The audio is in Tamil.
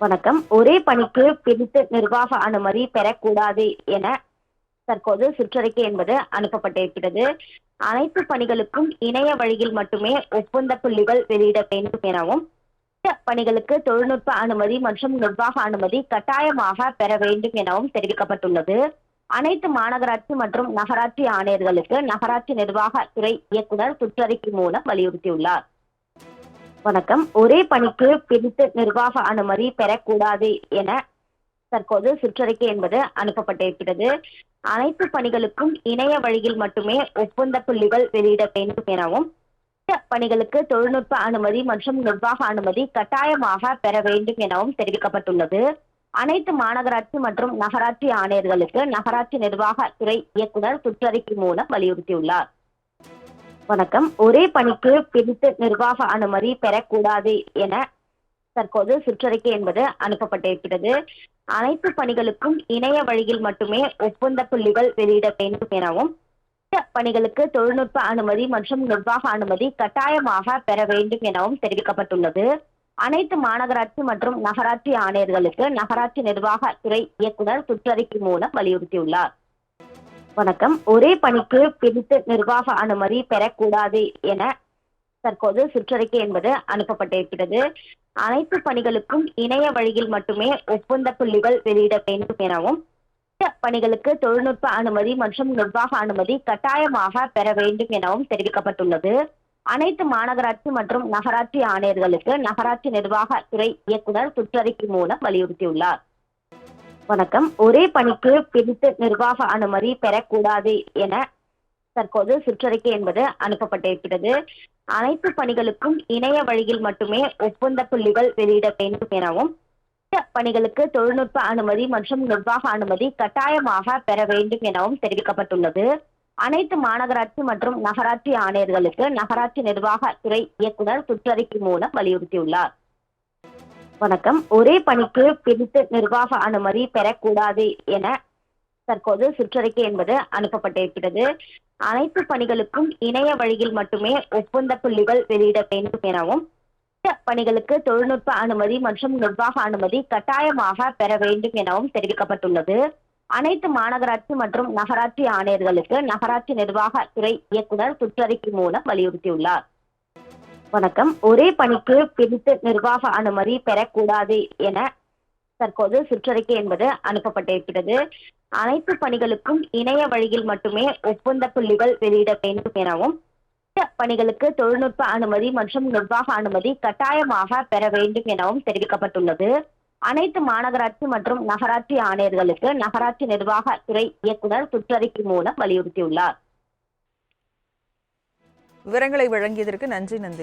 வணக்கம். ஒரே பணிக்கு பிரித்து நிர்வாக அனுமதி பெறக்கூடாது என தற்போது சுற்றறிக்கை என்பது அனுப்பப்பட்டிருக்கிறது. அனைத்து பணிகளுக்கும் இணைய வழியில் மட்டுமே ஒப்பந்த புள்ளிகள் வெளியிட வேண்டும் எனவும், இந்த பணிகளுக்கு தொழில்நுட்ப அனுமதி மற்றும் நிர்வாக அனுமதி கட்டாயமாக பெற வேண்டும் எனவும் தெரிவிக்கப்பட்டுள்ளது. அனைத்து மாநகராட்சி மற்றும் நகராட்சி ஆணையர்களுக்கு நகராட்சி நிர்வாக துறை இயக்குனர் சுற்றறிக்கை மூலம் வலியுறுத்தியுள்ளார். வணக்கம். ஒரே பணிக்கு பிரித்து நிர்வாக அனுமதி பெறக்கூடாது என தற்போது சுற்றறிக்கை என்பது அனுப்பப்பட்டிருக்கிறது. அனைத்து பணிகளுக்கும் இணைய வழியில் மட்டுமே ஒப்பந்த புள்ளிகள் வெளியிட வேண்டும் எனவும், இந்த பணிகளுக்கு தொழில்நுட்ப அனுமதி மற்றும் நிர்வாக அனுமதி கட்டாயமாக பெற வேண்டும் எனவும் தெரிவிக்கப்பட்டுள்ளது. அனைத்து மாநகராட்சி மற்றும் நகராட்சி ஆணையர்களுக்கு நகராட்சி நிர்வாக துறை இயக்குனர் சுற்றறிக்கை மூலம் வலியுறுத்தியுள்ளார். வணக்கம். ஒரே பணிக்கு பிரித்து நிர்வாக அனுமதி பெறக்கூடாது என தற்போது சுற்றறிக்கை என்பது அனுப்பப்பட்டிருக்கிறது. அனைத்து பணிகளுக்கும் இணைய வழியில் மட்டுமே ஒப்பந்த புள்ளிகள் வெளியிட வேண்டும் எனவும், இந்த பணிகளுக்கு தொழில்நுட்ப அனுமதி மற்றும் நிர்வாக அனுமதி கட்டாயமாக பெற வேண்டும் எனவும் தெரிவிக்கப்பட்டுள்ளது. அனைத்து மாநகராட்சி மற்றும் நகராட்சி ஆணையர்களுக்கு நகராட்சி நிர்வாக துறை இயக்குனர் சுற்றறிக்கை மூலம் வலியுறுத்தியுள்ளார். வணக்கம். ஒரே பணிக்கு பிரித்து நிர்வாக அனுமதி பெறக்கூடாது என தற்போது சுற்றறிக்கை என்பது அனுப்பப்பட்டிருக்கிறது. அனைத்து பணிகளுக்கும் இணைய வழியில் மட்டுமே ஒப்பந்த புள்ளிகள் வெளியிட வேண்டும் எனவும், இந்த பணிகளுக்கு தொழில்நுட்ப அனுமதி மற்றும் நிர்வாக அனுமதி கட்டாயமாக பெற வேண்டும் எனவும் தெரிவிக்கப்பட்டுள்ளது. அனைத்து மாநகராட்சி மற்றும் நகராட்சி ஆணையர்களுக்கு நகராட்சி நிர்வாக துறை இயக்குனர் சுற்றறிக்கை மூலம் வலியுறுத்தியுள்ளார். வணக்கம். ஒரே பணிக்கு பிரித்து நிர்வாக அனுமதி பெறக்கூடாது என தற்போது சுற்றறிக்கை என்பது அனுப்பப்பட்டிருக்கிறது. அனைத்து பணிகளுக்கும் இணைய வழியில் மட்டுமே ஒப்பந்த புள்ளிகள் வெளியிட வேண்டும் எனவும், இந்த பணிகளுக்கு தொழில்நுட்ப அனுமதி மற்றும் நிர்வாக அனுமதி கட்டாயமாக பெற வேண்டும் எனவும் தெரிவிக்கப்பட்டுள்ளது. அனைத்து மாநகராட்சி மற்றும் நகராட்சி ஆணையர்களுக்கு நகராட்சி நிர்வாக துறை இயக்குனர் சுற்றறிக்கை மூலம் வலியுறுத்தியுள்ளார். வணக்கம். ஒரே பணிக்கு பிரித்து நிர்வாக அனுமதி பெறக்கூடாது என தற்போது சுற்றறிக்கை என்பது அனுப்பப்பட்டிருக்கிறது. அனைத்து பணிகளுக்கும் இணைய வழியில் மட்டுமே ஒப்பந்த புள்ளிகள் வெளியிட வேண்டும் எனவும், இந்த பணிகளுக்கு தொழில்நுட்ப அனுமதி மற்றும் நிர்வாக அனுமதி கட்டாயமாக பெற வேண்டும் எனவும் தெரிவிக்கப்பட்டுள்ளது. அனைத்து மாநகராட்சி மற்றும் நகராட்சி ஆணையர்களுக்கு நகராட்சி நிர்வாக துறை இயக்குனர் சுற்றறிக்கை மூலம் வலியுறுத்தியுள்ளார். வணக்கம். ஒரே பணிக்கு பிரித்து நிர்வாக அனுமதி பெறக்கூடாது என தற்போது சுற்றறிக்கை என்பது அனுப்பப்பட்டிருக்கிறது. அனைத்து பணிகளுக்கும் இணைய வழியில் மட்டுமே ஒப்பந்த புள்ளிகள் வெளியிட வேண்டும் எனவும், இந்த பணிகளுக்கு தொழில்நுட்ப அனுமதி மற்றும் நிர்வாக அனுமதி கட்டாயமாக பெற வேண்டும் எனவும் தெரிவிக்கப்பட்டுள்ளது. அனைத்து மாநகராட்சி மற்றும் நகராட்சி ஆணையர்களுக்கு நகராட்சி நிர்வாக துறை இயக்குனர் சுற்றறிக்கை மூலம் வலியுறுத்தியுள்ளார். விவரங்களை வழங்கியதற்கு நன்றி நந்தினி.